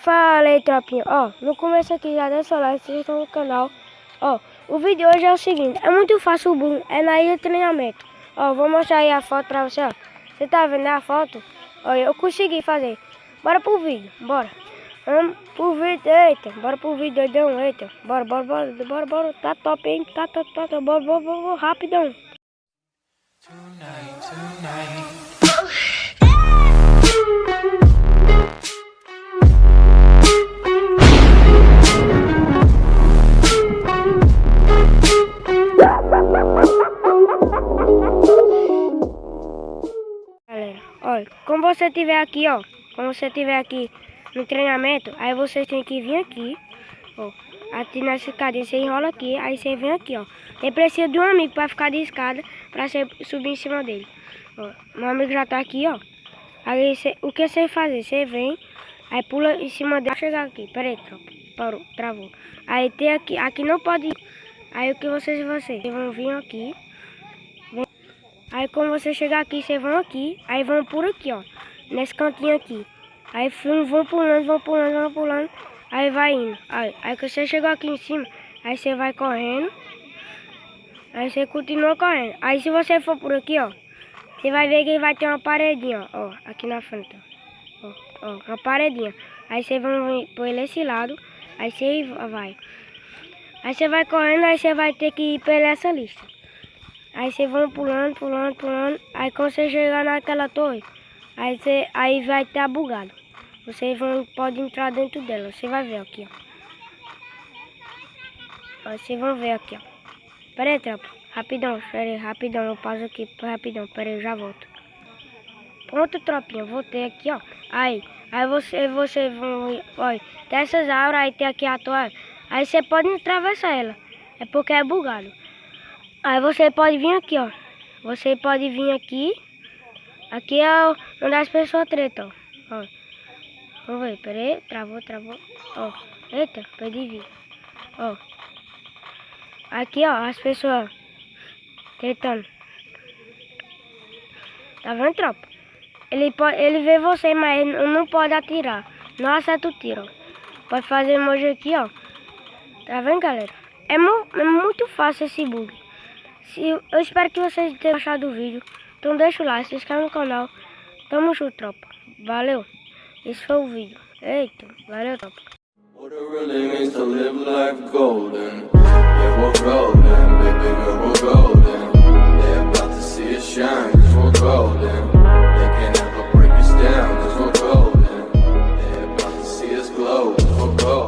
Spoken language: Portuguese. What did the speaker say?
Fala aí, tropinha. Ó, no começo aqui já deu seu like, se inscreva no canal. Ó, o vídeo hoje é o seguinte, é muito fácil o bug, é na ilha de treinamento. Ó, vou mostrar aí a foto pra você, ó. Você tá vendo a foto? Ó, eu consegui fazer. Bora pro vídeo, bora. Vamos pro vídeo, eita, bora pro vídeo, doidão, eita. Bora, tá top, hein, tá top, bora, rapidão. Tonight. Galera, olha, como você estiver aqui, ó, como você estiver aqui no treinamento, aí vocês tem que vir aqui, ó, aqui nessa escadinha, você enrola aqui, aí você vem aqui, ó. Você precisa de um amigo para ficar de escada, para você subir em cima dele. Ó, meu amigo já tá aqui, ó. Aí o que você fazer? Você vem, aí pula em cima dele, chegar aqui. Pera aí, tropa, parou, travou. Aí tem aqui não pode ir. Aí o que vocês vão vir aqui. Aí quando você chegar aqui, vocês vão aqui, aí vão por aqui, ó, nesse cantinho aqui. Aí vão pulando, aí vai indo. Aí que você chegou aqui em cima, aí você vai correndo, aí você continua correndo. Aí se você for por aqui, ó, você vai ver que vai ter uma paredinha, ó, aqui na frente, ó, uma paredinha. Aí você vai por esse lado, aí você vai. Aí você vai correndo, aí você vai ter que ir por essa lista. Aí vocês vão pulando. Aí quando você chegar naquela torre, aí vai estar bugado. Vocês podem entrar dentro dela. Você vai ver aqui, ó. Vocês vão ver aqui, ó. Pera aí, tropa. Rapidão, eu passo aqui, rapidão. Pera aí, eu já volto. Pronto, tropinha. Voltei aqui, ó. Aí vocês vão, olha, tem essas árvores, aí tem aqui a torre. Aí você pode atravessar ela. É porque é bugado. Aí você pode vir aqui, ó. Você pode vir aqui. Aqui é onde as pessoas tretam, ó. Vamos ver, peraí. Travou. Ó. Eita, perdi vir. Ó. Aqui, ó, as pessoas tretando. Tá vendo, tropa? Ele vê você, mas ele não pode atirar. Não acerta o tiro, ó. Pode fazer emoji aqui, ó. Tá vendo, galera? É muito fácil esse bug. Eu espero que vocês tenham gostado do vídeo. Então deixa o like, se inscreve no canal. Tamo junto, tropa. Valeu. Esse foi o vídeo. Eita, valeu, tropa. What it really means to live life golden. Yeah, we're golden, baby girl, we're golden. They're about to see us shine, 'cause we're golden. They can't ever break us down, 'cause we're golden. They're about to see us glow, 'cause we're golden.